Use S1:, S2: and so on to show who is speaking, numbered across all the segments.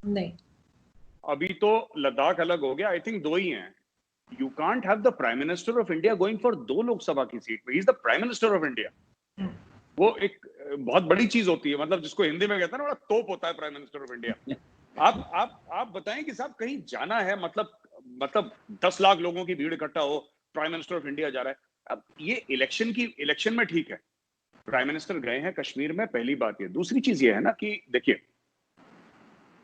S1: नहीं,
S2: अभी तो लद्दाख अलग हो गया, आई थिंक 2 ही हैं। You can't have the prime minister of India going for 2 Lok Sabha की सीट पे। He is the prime minister of India. वो एक बहुत बड़ी चीज होती है, मतलब जिसको हिंदी में कहते हैं ना, बड़ा तोप होता है प्राइम मिनिस्टर ऑफ इंडिया। आप बताएं कि साहब कहीं जाना है, मतलब 10 लाख लोगों की भीड़ इकट्ठा हो, प्राइम मिनिस्टर ऑफ इंडिया जा रहा है। अब ये इलेक्शन में ठीक है, प्राइम मिनिस्टर गए हैं कश्मीर में, पहली बात ये। दूसरी चीज ये है ना कि देखिए,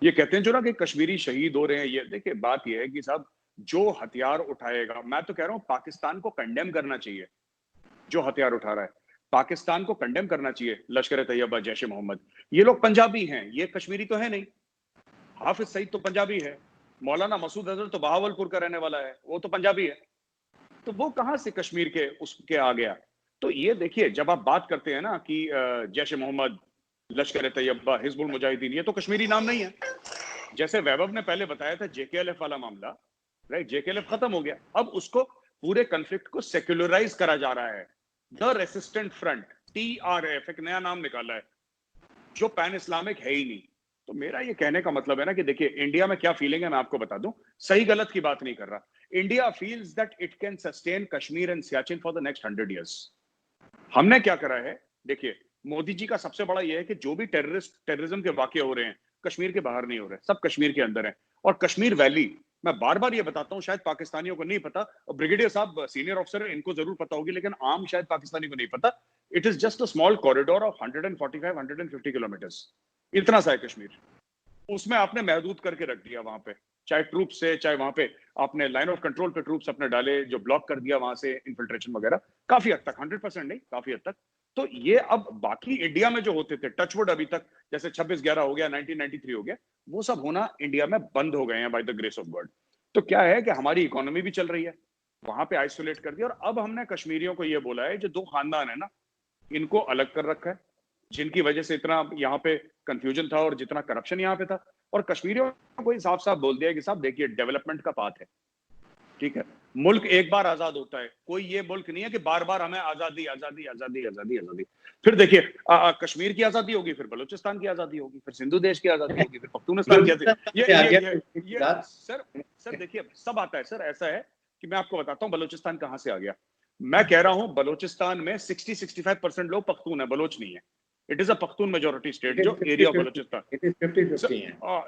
S2: ये कहते हैं जो ना कि कश्मीरी शहीद हो रहे हैं, ये देखिए बात ये है कि साहब जो हथियार उठाएगा, मैं तो कह रहा हूं पाकिस्तान को कंडेम करना चाहिए। जो हथियार उठा रहा है पाकिस्तान को कंडेम करना चाहिए, लश्कर तैयबा, जैश ए मोहम्मद। ये लोग पंजाबी हैं, ये कश्मीरी तो है नहीं। हाफिज सईद तो पंजाबी है, मौलाना मसूद अजहर तो बहावलपुर का रहने वाला है, वो तो पंजाबी है। तो वो कहां से कश्मीर के उसके आ गया? तो ये देखिए, जब आप बात करते हैं ना कि जैश ए मोहम्मद, लश्कर तैयबा, हिजबुल मुजाहिदीन, ये तो कश्मीरी नाम नहीं है। जैसे वैभव ने पहले बताया था जेकेएलएफ वाला मामला, राइट, जेकेएलएफ खत्म हो गया, अब उसको पूरे कॉन्फ्लिक्ट को सेक्युलराइज करा जा रहा है। द रेसिस्टेंट फ्रंट, TRF, एक नया नाम निकाला है, जो पैन इस्लामिक है ही नहीं। तो मेरा ये कहने का मतलब है ना कि देखिए, इंडिया में क्या फीलिंग है मैं आपको बता दूं, सही गलत की बात नहीं कर रहा। India feels that it can sustain Kashmir and Siachen for the next 100 years। हमने क्या करा है, देखिए, मोदी जी का सबसे बड़ा यह है कि जो भी टेररिज्म के वाकये हो रहे हैं, कश्मीर के बाहर नहीं हो रहे, सब कश्मीर के अंदर है। और कश्मीर वैली, मैं बार बार ये बताता हूं, शायद पाकिस्तानियों को नहीं पता, ब्रिगेडियर साहब सीनियर ऑफिसर है, इनको जरूर पता होगी, लेकिन आम शायद पाकिस्तानी को नहीं पता। It is just a small corridor of 145-150 kilometres, इतना सा है कश्मीर। उसमें आपने महदूद करके रख दिया वहां पे, चाहे ट्रूप से, चाहे वहां पे आपने लाइन ऑफ कंट्रोल पे ट्रूप्स अपने डाले, जो ब्लॉक कर दिया वहां से इन्फिल्ट्रेशन वगैरह, काफी हद तक, 100% नहीं, काफी हद तक। तो ये अब बाकी इंडिया में जो होते थे टचवुड अभी तक, जैसे 26/11 हो गया, 1993 हो गया, वो सब होना इंडिया में बंद हो गए हैं by the grace of God. तो क्या है कि हमारी इकोनॉमी भी चल रही है, वहां पे आइसोलेट कर दिया। और अब हमने कश्मीरियों को ये बोला है, जो 2 खानदान है ना, इनको अलग कर रखा है, जिनकी वजह से इतना यहाँ पे कंफ्यूजन था और जितना करप्शन यहाँ पे था। और कश्मीरियों को साफ साफ बोल दिया कि साहब देखिए, डेवलपमेंट का पाथ है, ठीक है, मुल्क एक बार आजाद होता है, कोई ये मुल्क नहीं है कि बार बार हमें आजादी आजादी आजादी आजादी आजादी। फिर देखिए, कश्मीर की आजादी होगी, फिर बलूचिस्तान की आजादी होगी, फिर सिंधु देश की आजादी होगी, फिर पख्तूनिस्तान की आजादी। ये सर देखिए, सब आता है सर। ऐसा है कि मैं आपको बताता हूँ बलूचिस्तान कहां से आ गया। मैं कह रहा हूं बलूचिस्तान में 60-65% लोग पख्तून है, बलोच नहीं है। It is a Pashtun majority state, जो एरिया ऑफ बलूचिस्तान।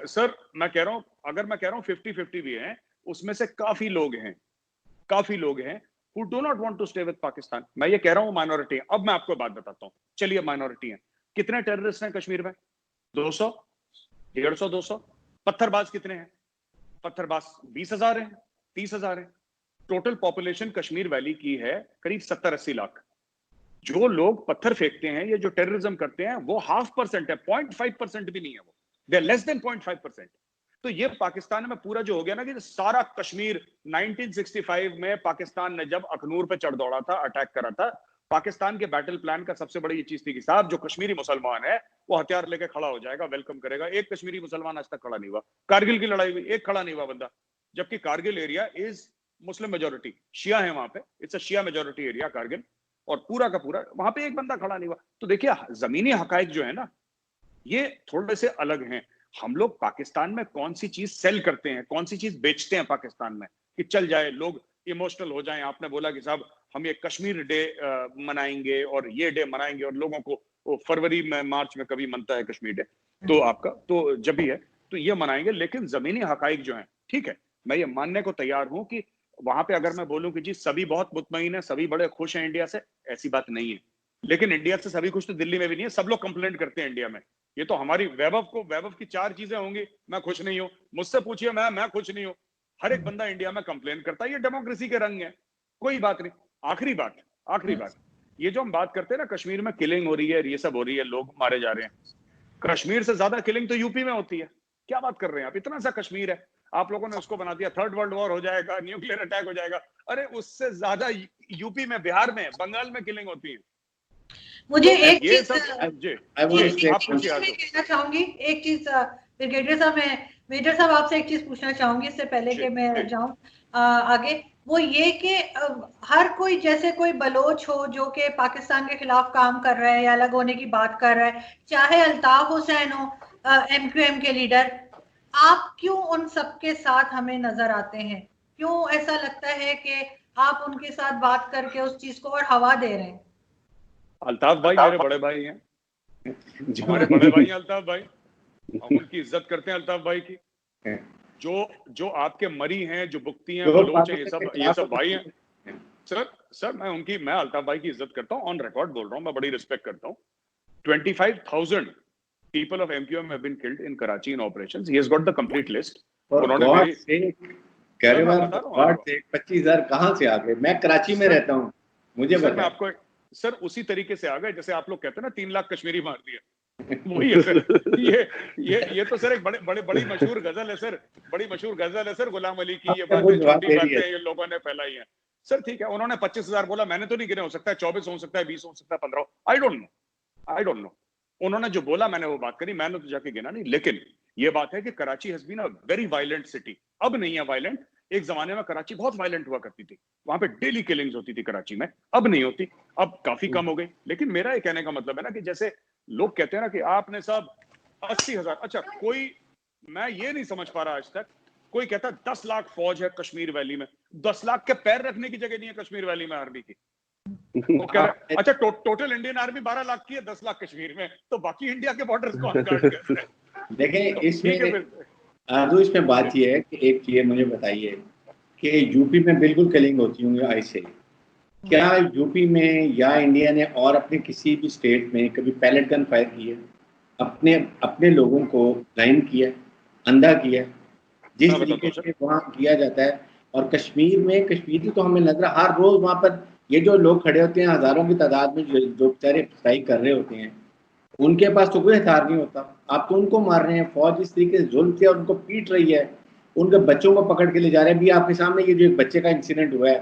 S2: सर मैं कह रहा हूं, अगर मैं कह रहा हूं 50-50 भी है, उसमें से काफी लोग हैं who do not want to stay with Pakistan. मैं ये कह रहा हूं माइनॉरिटी है। अब मैं आपको बात बताता हूं, चलिए माइनॉरिटी है, कितने टेररिस्ट हैं कश्मीर में? 200, 150, 200। पत्थरबाज कितने हैं? पत्थरबाज 20,000 हैं, 30,000 हैं। टोटल पॉपुलेशन कश्मीर वैली की है करीब 70-80 लाख। जो लोग पत्थर फेंकते हैं, ये जो टेररिज्म करते हैं, वो 0.5% है, 0.5% भी नहीं है, वो दे लेस देन 0.5%। तो ये पाकिस्तान में पूरा जो हो गया ना कि सारा कश्मीर, 1965 में पाकिस्तान ने जब अखनूर पे चढ़ दौड़ा था, अटैक करा था, पाकिस्तान के बैटल प्लान का सबसे बड़ी ये चीज थी कि साहब जो कश्मीरी मुसलमान है वो हथियार लेके खड़ा हो जाएगा, वेलकम करेगा। एक कश्मीरी मुसलमान आज तक खड़ा नहीं हुआ। कारगिल की लड़ाई हुई, एक खड़ा नहीं हुआ बंदा, जबकि Kargil area is Muslim majority, शिया है वहां पे, it's a Shia majority area Kargil, और पूरा का पूरा वहां पे एक बंदा खड़ा नहीं हुआ। तो देखिए, जमीनी हकाइक जो है ना, ये थोड़े से अलग हैं। हम लोग पाकिस्तान में कौन सी चीज सेल करते हैं, कौन सी चीज बेचते हैं पाकिस्तान में कि चल जाए, लोग इमोशनल हो जाएं। आपने बोला कि साहब हम ये कश्मीर डे मनाएंगे और ये डे मनाएंगे, और लोगों को फरवरी में, मार्च में कभी मनता है कश्मीर डे, तो आपका तो जब भी है तो ये मनाएंगे। लेकिन जमीनी हकाइक जो है, ठीक है, मैं ये मानने को तैयार हूं कि वहां पे अगर मैं बोलूं कि जी सभी बहुत मुतमईन है, सभी बड़े खुश हैं इंडिया से, ऐसी बात नहीं है। लेकिन इंडिया से सभी खुश तो दिल्ली में भी नहीं है, सब लोग कंप्लेंट करते हैं इंडिया में। ये तो हमारी वैभव की 4 चीजें होंगी, मैं खुश नहीं हूं, मुझसे पूछिए, मैं खुश नहीं हूं। हर एक बंदा इंडिया में कंप्लेन करता है, ये डेमोक्रेसी के रंग है, कोई बात नहीं। आखिरी बात, ये जो हम बात करते हैं ना, कश्मीर में किलिंग हो रही है, ये सब हो रही है, लोग मारे जा रहे हैं, कश्मीर से ज्यादा किलिंग तो यूपी में होती है। क्या बात कर रहे हैं आप? इतना सा कश्मीर है, आप लोगों ने उसको बना दिया थर्ड वर्ल्ड वॉर हो जाएगा, न्यूक्लियर अटैक हो जाएगा। अरे उससे ज्यादा यूपी में, बिहार में, बंगाल में किलिंग होती है।
S1: मुझे
S2: तो
S1: एक
S2: ये
S1: चीज
S2: कहना
S1: चाहूंगी, एक चीज ब्रिगेडियर साहब, मैं मेजर साहब आपसे एक चीज पूछना चाहूंगी इससे पहले कि मैं जाऊं आगे। वो ये कि हर कोई, जैसे कोई बलोच हो जो कि पाकिस्तान के खिलाफ काम कर रहा है या अलग होने की बात कर रहा है, चाहे अल्ताफ हुसैन हो MQM के लीडर, आप क्यों उन सबके साथ हमें नजर आते हैं? क्यों ऐसा लगता है कि आप उनके साथ बात करके उस चीज को और हवा दे रहे हैं?
S2: अल्ताफ भाई मेरे बड़े भाई हैं, हमारे बड़े भाई हैं अल्ताफ भाई, हम उनकी इज्जत करते हैं अल्ताफ भाई की। जो जो आपके मरी हैं, जो बुख्ती हैं, बलोच हैं, ये सब भाई हैं। सर मैं अल्ताफ भाई की इज्जत करता हूँ, ऑन रिकॉर्ड बोल रहा हूँ, मैं बड़ी रिस्पेक्ट करता हूँ। 25,000 people of MQM have been killed in Karachi in operations. He has got the complete list. उन्होंने मेरी
S3: कह रहे हैं 25,000 कहाँ से आ गए? मैं कराची में रहता हूँ, मुझे
S2: सर मैं आपको सर उसी तरीके से आ गए जैसे आप लोग कहते हैं ना 3 लाख कश्मीरी मार दिया, वही है सर। ये तो सर एक बड़ी मशहूर गजल है सर, बड़ी मशहूर गजल है सर गुलाम अली की। ये बातें छोटी बातें ये लोगों ने फैलाई हैं सर। ठीक है, उन्होंने 25,000 बोला, मैंने तो नहीं गिने, हो सकता है 24 हो सकता है 20 हो सकता है 15, आई डोंट नो। उन्होंने जो बोला मैंने वो बात करी, मैंने तो जाके गिना नहीं। लेकिन ये बात है कि Karachi has been a very violent city. अब नहीं है वायलेंट, एक जमाने में कराची बहुत वायलेंट हुआ करती थी, वहां पे डेली किलिंग्स होती थी कराची में, अब नहीं होती, अब काफी कम हो गई। लेकिन मेरा ये कहने का मतलब है ना कि जैसे लोग कहते हैं ना कि आपने सब 80,000, अच्छा कोई, मैं ये नहीं समझ पा रहा आज तक, कोई कहता 10 लाख फौज है कश्मीर वैली में, 10 लाख के पैर रखने की जगह नहीं है कश्मीर वैली में आर्मी की। वो कह रहे अच्छा टोटल इंडियन आर्मी 12 लाख की है, 10 लाख कश्मीर में, तो बाकी इंडिया के बॉर्डर्स कौन गार्ड करते हैं?
S3: देखें इसमें बात ये है कि एक चीज मुझे बताइए कि यूपी में बिल्कुल किलिंग होती होंगी ऐसे, क्या यूपी में या इंडिया ने और अपने किसी भी स्टेट में कभी पैलेट गन फायर की है? अपने लोगों को लाइन किया, अंधा किया, जिस तरीके से वहाँ किया जाता है। और कश्मीर में कश्मीरी तो हमें लग रहा हर रोज वहाँ पर ये जो लोग खड़े होते हैं हजारों की तादाद में जो बेचारे स्ट्राइक कर रहे होते हैं, उनके पास तो कोई हथियार नहीं होता, आप तो उनको मार रहे हैं। फौज इस तरीके से जुल्म से और उनको पीट रही है, उनके बच्चों को पकड़ के ले जा रहे हैं। अभी आपके सामने ये जो एक बच्चे का इंसिडेंट हुआ है,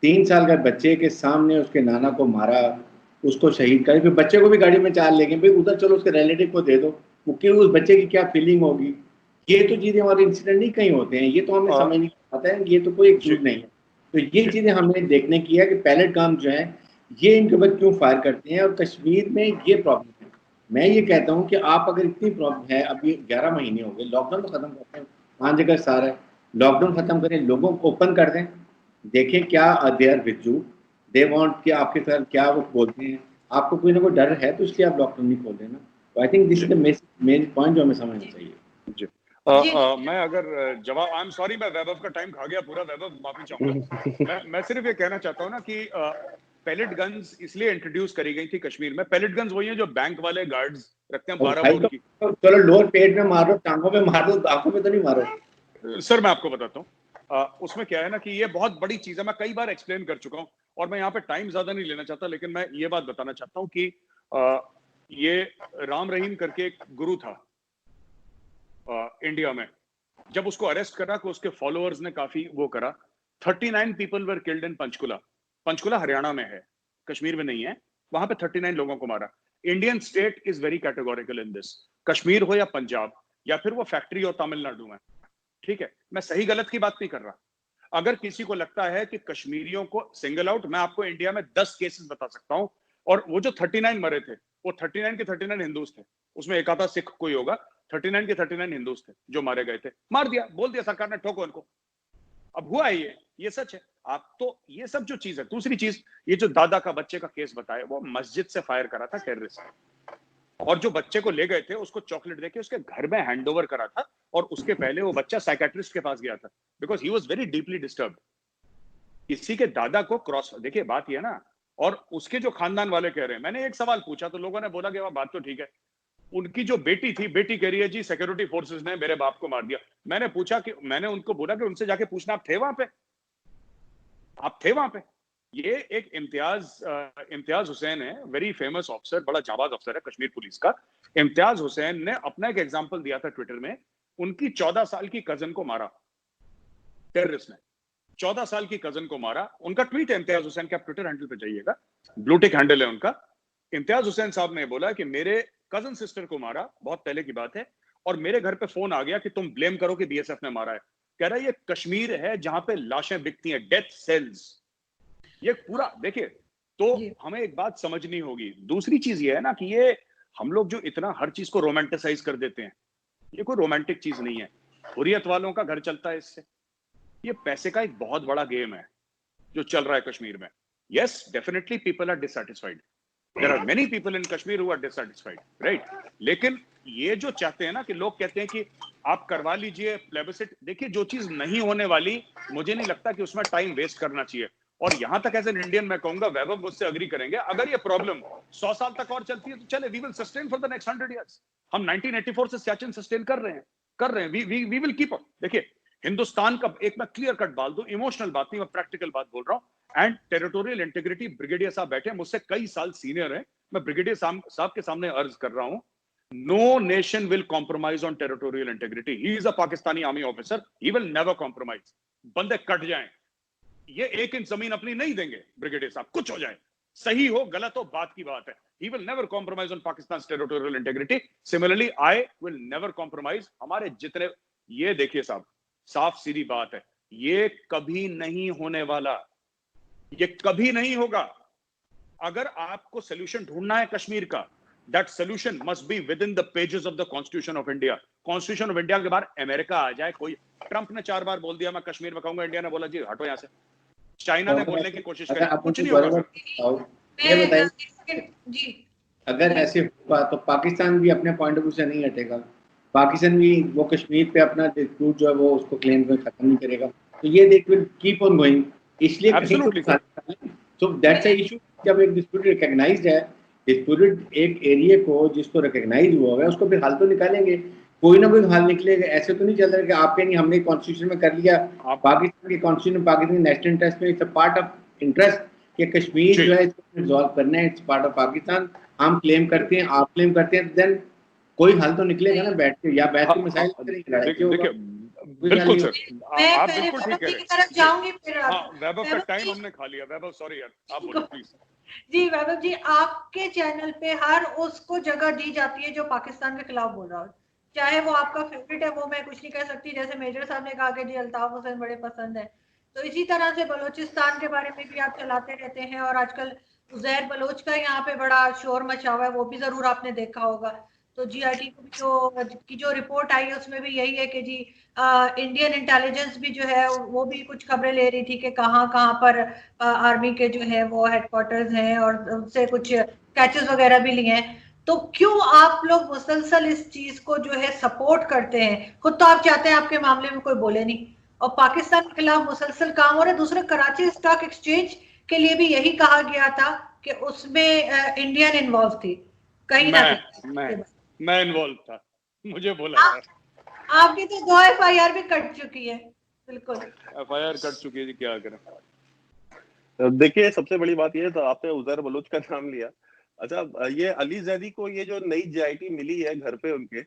S3: 3 साल का बच्चे के सामने उसके नाना को मारा, उसको शहीद कर, फिर बच्चे को भी गाड़ी में चाल लेंगे, भाई उधर चलो उसके रिलेटिव को दे दो, क्योंकि उस बच्चे की क्या फीलिंग होगी। ये तो चीजें हमारे इंसिडेंट नहीं कहीं होते हैं, ये तो हमें समझ नहीं आता है, ये तो कोई एक चीज नहीं है। तो ये चीजें हमें देखने की है कि पैलेट गन जो है ये इनके ऊपर क्यों फायर करते हैं, और कश्मीर में ये प्रॉब्लम है। मैं ये कहता हूँ कि आप अगर इतनी प्रॉब्लम है, अभी 11 महीने हो गए, लॉकडाउन तो खत्म करते हैं, 5 जगह सारा लॉकडाउन खत्म करें, लोगों को ओपन कर दें, देखें क्या they are with you, they want कि आपके साथ क्या वो बोलते हैं, आपको कोई ना कोई डर है तो इसलिए आप लॉकडाउन नहीं खोल रहे ना। तो I think this is the main point जो हमें समझना चाहिए।
S2: जी मैं अगर जवाब, आई एम सॉरी मैं वैभव का टाइम खा गया पूरा, वैभव माफी चाहूंगा। मैं सिर्फ ये कहना चाहता हूँ ना कि पैलेट गन्स इसलिए इंट्रोड्यूस करी गई थी कश्मीर में। पैलेट गन्स वही हैं जो बैंक वाले गार्ड्स रखते हैं 12 बोर की।
S3: चलो लोअर पेट में मारो, टांगों में मारो, आंखों में तो नहीं मारो।
S2: सर मैं आपको बताता हूँ उसमें क्या है ना कि ये बहुत बड़ी चीज है, मैं कई बार एक्सप्लेन कर चुका हूँ और मैं यहाँ पे टाइम ज्यादा नहीं लेना चाहता, लेकिन मैं ये बात बताना चाहता हूँ कि ये राम रहीम करके एक गुरु था इंडिया में, जब उसको अरेस्ट करा तो उसके फॉलोअर्स ने काफी वो करा। 39 people were killed in Panchkula. Panchkula Haryana में है, कश्मीर में नहीं है, वहां पे 39 लोगों को मारा। Indian state is very categorical in this, Kashmir हो या पंजाब या फिर वो फैक्ट्री और तमिलनाडु में, ठीक है, मैं सही गलत की बात नहीं कर रहा। अगर किसी को लगता है कि कश्मीरियों को सिंगल आउट, मैं आपको इंडिया में 10 केसेस बता सकता हूं, और वो जो 39 मरे थे वो 39 के 39 हिंदूज थे, उसमें एक आधा सिख कोई होगा, 39 के 39 हिंदूज थे जो मारे गए थे, मार दिया, बोल दिया सरकार ने, ठोको उनको। अब हुआ है ये सच है। आप तो ये सब जो चीज है। दूसरी चीज, ये जो दादा का बच्चे का केस बताया, वो मस्जिद से फायर करा था टेररिस्ट, और जो बच्चे को ले गए थे उसको चॉकलेट देके उसके घर में हैंडओवर करा था, और उसके पहले वो बच्चा साइकेट्रिस्ट के पास गया था because he was very deeply disturbed. किसी के दादा को क्रॉस, देखिए बात ये ना, और उसके जो खानदान वाले कह रहे हैं, मैंने एक सवाल पूछा तो लोगों ने बोला कि वह बात तो ठीक है, उनकी जो बेटी थी, बेटी कह रही है जी सिक्योरिटी फोर्सेस ने मेरे बाप को मार दिया। मैंने पूछा कि, मैंने उनको बोला कि उनसे जाके पूछना आप थे वहां पे, आप थे वहां पे। ये एक इम्तियाज हुसैन है, वेरी फेमस ऑफिसर, बड़ा जाबाज ऑफिसर है कश्मीर पुलिस का। इम्तियाज हुसैन ने अपना एक एग्जांपल दिया था ट्विटर में, उनकी 14 साल की कजन को मारा टेररिस्ट ने, 14 साल की कजन को मारा। उनका ट्वीट है इम्तियाज हुसैन के, आप ट्विटर हैंडल पे जाइएगा, ब्लूटिक हैंडल है उनका। इम्तियाज हुसैन साहब ने बोला कि मेरे कजन सिस्टर को मारा, बहुत पहले की बात है, और मेरे घर पे फोन आ गया कि तुम ब्लेम करो कि बीएसएफ ने मारा है। कह रहा है ये कश्मीर है जहां पे लाशें बिकती हैं, डेथ सेल्स, ये पूरा। देखिए, तो हमें एक बात समझनी होगी। दूसरी चीज ये है ना कि ये हम लोग जो इतना हर चीज को रोमांटिसाइज कर देते हैं, ये कोई रोमांटिक चीज नहीं है। हुर्रियत वालों का घर चलता है इससे। ये पैसे का एक बहुत बड़ा गेम है जो चल रहा है कश्मीर में। Yes, definitely people are dissatisfied, there are many people in Kashmir who are dissatisfied, right. लेकिन ये जो चाहते हैं ना कि लोग कहते हैं कि आप करवा लीजिए प्लेबिसिट, देखिए जो चीज नहीं होने वाली, मुझे नहीं लगता कि उसमें टाइम वेस्ट करना चाहिए। और यहां तक एज एन इंडियन मैं कहूंगा, वैभव मुझसे अग्री करेंगे, अगर ये प्रॉब्लम 100 साल तक और चलती है तो चले, we will sustain for the next 100 years. हम 1984 से सियाचिन सस्टेन कर रहे हैं, वी विल कीप अप। देखिए हिंदुस्तान का एक मैं क्लियर कट बात दूं, इमोशनल बात नहीं, मैं प्रैक्टिकल बात बोल रहा हूं। एंड टेरिटोरियल इंटीग्रिटी, ब्रिगेडियर साहब बैठे हैं, मुझसे कई साल सीनियर हैं, मैं ब्रिगेडियर साहब के सामने अर्ज कर रहा हूं, no nation will compromise on territorial integrity. He is a Pakistani army officer, he will never compromise. बंदे कट जाएं, ये 1 इंच जमीन अपनी नहीं देंगे ब्रिगेडियर साहब, कुछ हो जाए, सही हो गलत हो बात की बात है। He will never compromise on Pakistan's territorial integrity. Similarly, I will never compromise. हमारे जितने, ये देखिए साहब, साफ सीधी बात है, ये कभी नहीं होने वाला, ये कभी नहीं होगा। अगर आपको सोल्यूशन ढूंढना है कश्मीर का, that solution must be within the pages of the Constitution of India. Constitution of India के बाहर अमेरिका आ जाए, कोई, ट्रंप ने 4 बार बोल दिया मैं कश्मीर में कहूंगा, इंडिया ने बोला जी हटो यहां से, चाइना ने बोलने की कोशिश करी, कुछ नहीं होगा।
S3: ये बताइए जी, अगर ऐसे हुआ तो पाकिस्तान भी अपने पॉइंट ऑफ व्यू से नहीं हटेगा, पाकिस्तान भी वो कश्मीर पे अपना डिस्प्यूट जो है वो उसको क्लेम कर खत्म नहीं करेगा, तो ये देख विल कीप ऑन गोइंग। इसलिए सो दैट्स अ इशू, जब एक डिस्प्यूट रिकॉग्नाइज्ड है, डिस्प्यूटेड एक एरिया को जिसको रिकॉग्नाइज हुआ है उसको फिर हल तो निकालेंगे, कोई ना कोई हल निकलेगा। ऐसे तो नहीं चल रहा कि आपके नहीं हमने कॉन्स्टिट्यूशन में कर लिया, पाकिस्तान के कॉन्स्टिट्यूशन, पाकिस्तान नेशनल इंटरेस्ट में, it's a part of interest कि कश्मीर जो है इसको रिजॉल्व करना है, इट्स पार्ट ऑफ पाकिस्तान। हम क्लेम करते हैं, आप क्लेम करते हैं, देन कोई हल तो निकलेगा ना बैठ के, या बैठ के मसाइल करेंगे, लड़ाई क्यों होगा?
S2: बिल्कुल सर, आप बिल्कुल ठीक कह रहे हैं।
S1: जाऊंगी फिर
S2: वैभव का टाइम हमने खा लिया, वैभव सॉरी यार, आप बोलो प्लीज।
S1: जी वैभव जी, आपके चैनल पे हर उसको जगह दी जाती है जो पाकिस्तान के खिलाफ बोल रहा हो, चाहे वो आपका फेवरेट है, वो मैं कुछ नहीं कह सकती, जैसे मेजर साहब ने कहा कि जी अल्ताफ हुसैन बड़े पसंद है, तो इसी तरह से बलोचिस्तान के बारे में भी आप चलाते रहते हैं, और आजकल उजैर बलोच का यहाँ पे बड़ा शोर मचा हुआ है, वो भी जरूर आपने देखा होगा। तो जीआरटी की जो रिपोर्ट आई है उसमें भी यही है कि जी इंडियन इंटेलिजेंस भी जो है वो भी कुछ खबरें ले रही थी कि कहाँ कहाँ पर आर्मी के जो है वो हेडक्वार्टर्स हैं, और उनसे कुछ कैचेस वगैरह भी लिए हैं। तो क्यों आप लोग मुसलसल इस चीज को जो है सपोर्ट करते हैं? खुद तो आप चाहते हैं आपके मामले में कोई बोले नहीं, और पाकिस्तान के खिलाफ मुसलसल काम हो रहा है। दूसरे कराची स्टॉक एक्सचेंज के लिए भी यही कहा गया था कि उसमें इंडियन इन्वॉल्व थी, कहीं ना कहीं
S2: मैं इन्वॉल्व था, मुझे बोला था।
S1: आपकी तो 2 एफआईआर भी कट चुकी है। बिल्कुल
S2: एफआईआर कट चुकी है जी, क्या करें।
S4: देखिए सबसे बड़ी बात ये, तो आपने उजैर बलोच का नाम लिया। अच्छा, ये अली जैदी को ये जो नई जेआईटी मिली है घर पे उनके,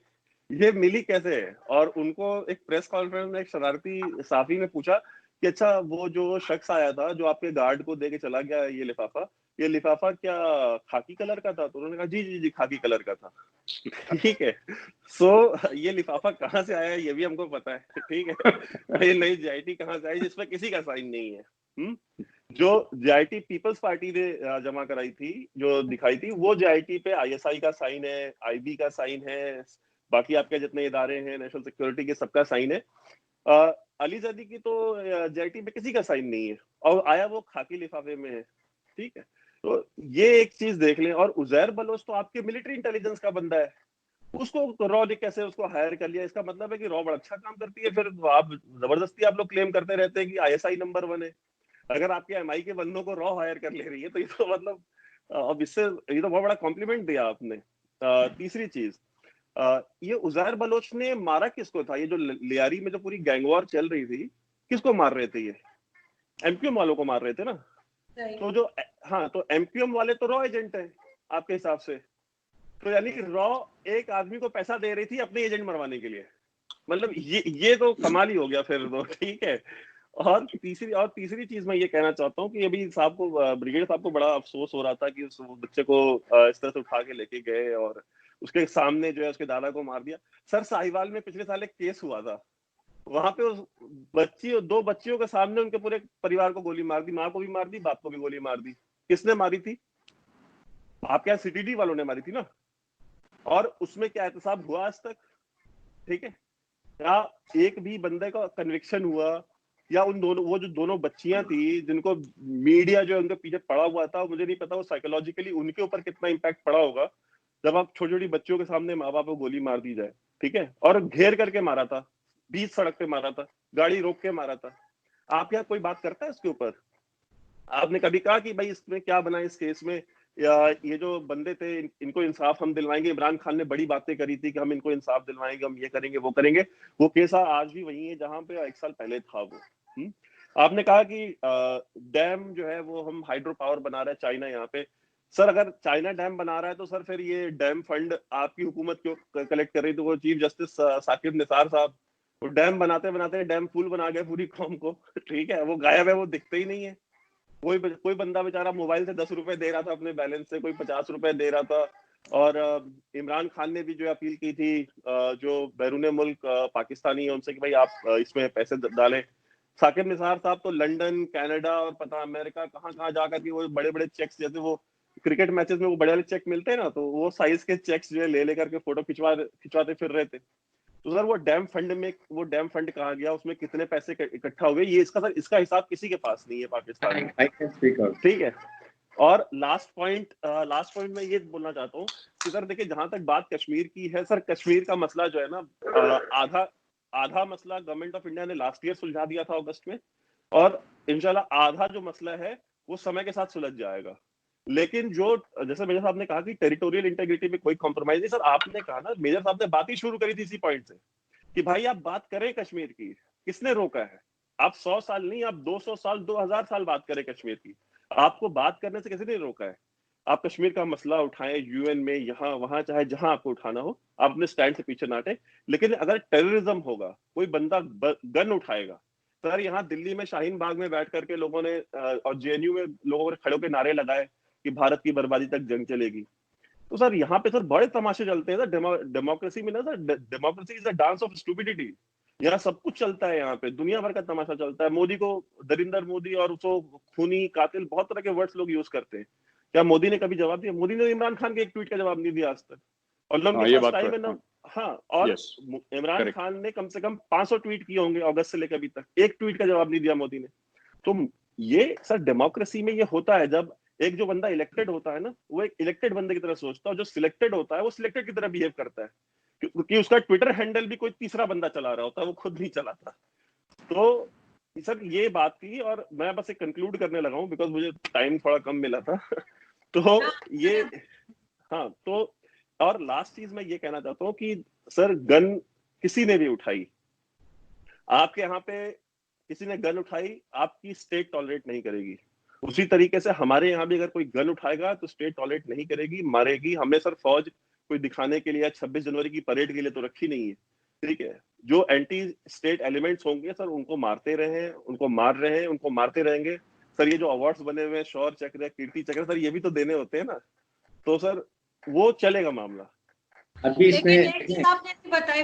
S4: ये मिली कैसे है? और उनको एक प्रेस कॉन्फ्रेंस में एक शरारती साफी ने पूछा कि अच्छा वो जो शख्स आया था जो आपके गार्ड को दे के चला गया ये लिफाफा क्या खाकी कलर का था? तो उन्होंने कहा जी जी जी खाकी कलर का था। ठीक है, सो ये लिफाफा कहाँ से आया ये भी हमको पता है, ठीक है। ये नई जेआईटी कहाँ से आई जिसमें किसी का साइन नहीं है? जो जेआईटी पीपल्स पार्टी ने जमा कराई थी, जो दिखाई थी, वो जेआईटी पे आईएसआई का साइन है, आईबी का साइन है, बाकी आपके जितने इदारे हैं नेशनल सिक्योरिटी के सबका साइन है। अली जैदी की तो जेआईटी पे किसी का साइन नहीं है, और आया वो खाकी लिफाफे में है। ठीक है, तो ये एक चीज देख लें। और उजैर बलोच तो आपके मिलिट्री इंटेलिजेंस का बंदा है, उसको रॉ ने कैसे उसको हायर कर लिया? इसका मतलब है कि रॉ बड़ा अच्छा काम करती है, फिर आप जबरदस्ती आप लोग क्लेम करते रहते हैं कि आईएसआई नंबर 1 है। अगर आपके एमआई के बंदों को रॉ हायर कर ले रही है तो ये तो मतलब अब इससे ये तो बहुत बड़ा कॉम्प्लीमेंट दिया आपने। तीसरी चीज, ये उजैर बलोच ने मारा किसको था? ये जो लियारी में जो पूरी गैंग वॉर चल रही थी, किसको मार रहे थे? ये एमक्यूएम वालों को मार रहे थे ना। तो जो तो एमक्यूएम वाले तो रॉ एजेंट है आपके हिसाब से, तो यानी कि रॉ एक आदमी को पैसा दे रही थी अपने एजेंट मरवाने के लिए। मतलब ये तो कमाल ही हो गया फिर तो। ठीक है, और तीसरी चीज मैं ये कहना चाहता हूँ कि अभी साहब को, ब्रिगेड साहब को बड़ा अफसोस हो रहा था कि उस बच्चे को इस तरह से उठा के लेके गए और उसके सामने जो है उसके दादा को मार दिया। सर साहिवाल में पिछले साल एक केस हुआ था, वहां पे उस दो बच्चियों के सामने उनके पूरे परिवार को गोली मार दी, माँ को भी मार दी, बाप को भी गोली मार दी। किसने मारी थी? आपके यहाँ सीटीडी वालों ने मारी थी ना। और उसमें क्या एहतसाब हुआ आज तक? ठीक है, क्या एक भी बंदे का कन्विक्शन हुआ, या उन दोनों, वो जो दोनों बच्चियां थी जिनको मीडिया जो है उनके पीछे पड़ा हुआ था, मुझे नहीं पता वो साइकोलॉजिकली उनके ऊपर कितना इम्पैक्ट पड़ा होगा जब आप छोटी छोटी बच्चियों के सामने माँ बाप को गोली मार दी जाए, ठीक है, और घेर करके मारा था, बीच सड़क पे मारा था, गाड़ी रोक के मारा था। आप यहाँ कोई बात करता है इसके ऊपर? आपने कभी कहा कि भाई इसमें क्या बना इस केस में, या ये जो बंदे थे इनको इंसाफ हम दिलवाएंगे? इमरान खान ने बड़ी बातें करी थी कि हम इनको इंसाफ दिलवाएंगे, हम ये करेंगे वो करेंगे। वो केस आज भी वही है जहां पे 1 साल पहले था वो। आपने कहा कि डैम जो है वो हम हाइड्रो पावर बना रहे हैं चाइना यहाँ पे। सर अगर चाइना डैम बना रहा है तो सर फिर ये डैम फंड आपकी हुकूमत क्यों कलेक्ट कर रही? तो वो चीफ जस्टिस साकिब निसार साहब, वो डैम बनाते बनाते डैम फुल बना गए पूरी कौम को, ठीक है, वो गायब है, वो दिखते ही नहीं है। कोई बंदा बेचारा मोबाइल से 10 रुपए दे रहा था अपने बैलेंस से, कोई 50 रुपए दे रहा था। और इमरान खान ने भी जो अपील की थी जो बैरून मुल्क पाकिस्तानी है उनसे कि भाई आप इसमें पैसे डालें। साकिब निसार साहब तो लंदन, कनाडा और पता अमेरिका कहाँ कहाँ जाकर के वो बड़े बड़े चेक्स, जैसे वो क्रिकेट मैचेस में वो बड़े वाले चेक मिलते हैं ना, तो वो साइज के चेक्स जो है ले लेकर के फोटो खिंचवाते फिर रहे थे। तो सर वो डैम फंड कहाँ गया, उसमें कितने पैसे इकट्ठा हुए, ये इसका हिसाब किसी के पास नहीं है पाकिस्तान में, ठीक है। और लास्ट पॉइंट मैं ये बोलना चाहता हूँ कि सर देखिए, जहां तक बात कश्मीर की है, सर कश्मीर का मसला जो है ना, आधा मसला गवर्नमेंट ऑफ इंडिया ने लास्ट ईयर सुलझा दिया था अगस्त में, और इंशाल्लाह आधा जो मसला है वो समय के साथ सुलझ जाएगा। लेकिन जो जैसे मेजर साहब ने कहा कि टेरिटोरियल इंटीग्रिटी में कोई कॉम्प्रोमाइज नहीं, सर आपने कहा ना, मेजर साहब ने बात ही शुरू करी थी इसी पॉइंट से कि भाई आप बात करें कश्मीर की, किसने रोका है? आप 100 साल नहीं, आप 200 साल 2000 साल बात करें कश्मीर की, आपको बात करने से किसी ने रोका है? आप कश्मीर का मसला उठाएं यूएन में, यहाँ वहां, चाहे जहां आपको उठाना हो, आप अपने स्टैंड से पीछे ना हटें। लेकिन अगर टेररिज्म होगा, कोई बंदा गन उठाएगा, सर यहाँ दिल्ली में शाहीन बाग में बैठ करके लोगों ने और जेएनयू में लोगों ने खड़े होकर नारे लगाए कि भारत की बर्बादी तक जंग चलेगी। तो सर यहाँ पे सर बड़े तमाशे चलते हैं सर डेमोक्रेसी में ना sir, democracy is a dance of stupidity. यहाँ सब कुछ चलता है, यहाँ पे दुनिया भर का तमाशा चलता है। मोदी को, नरेंद्र मोदी और उसको खूनी, कातिल, बहुत तरह के वर्ड्स लोग यूज करते हैं। क्या मोदी ने कभी जवाब दिया? मोदी ने इमरान खान के एक ट्वीट का जवाब नहीं दिया आज तक, और लोग के पास टाइम है ना। हाँ, और इमरान खान ने कम से कम 500 ट्वीट किए होंगे अगस्त से लेकर अभी तक, एक ट्वीट का जवाब नहीं दिया मोदी ने। तो ये सर डेमोक्रेसी में ये होता है, जब एक जो बंदा इलेक्टेड होता है ना, वो एक इलेक्टेड बंदे की तरह सोचता है, और जो सिलेक्टेड होता है वो सिलेक्टेड की तरह बिहेव करता है, क्योंकि उसका ट्विटर हैंडल भी कोई तीसरा बंदा चला रहा होता है, वो खुद नहीं चलाता। तो सर ये बात थी, और मैं बस एक कंक्लूड करने लगा हूँ बिकॉज मुझे टाइम थोड़ा कम मिला था। तो ये, हाँ, तो और लास्ट चीज मैं ये कहना चाहता हूँ कि सर गन किसी ने भी उठाई, आपके यहाँ पे किसी ने गन उठाई, आपकी स्टेट टॉलरेट नहीं करेगी। उसी तरीके से हमारे यहाँ भी अगर कोई गन उठाएगा तो स्टेट टॉलरेट नहीं करेगी, मारेगी। हमने सर फौज कोई दिखाने के लिए 26 जनवरी की परेड के लिए तो रखी नहीं है, ठीक है। जो एंटी स्टेट एलिमेंट्स होंगे सर उनको मारते रहे, उनको मार रहे हैं, उनको मारते रहेंगे। सर ये जो अवार्ड्स बने हुए हैं, शौर्य चक्र, कीर्ति चक्र, सर ये भी तो देने होते हैं ना, तो सर वो चलेगा मामला।
S3: अभी इसमें
S1: आपने बताई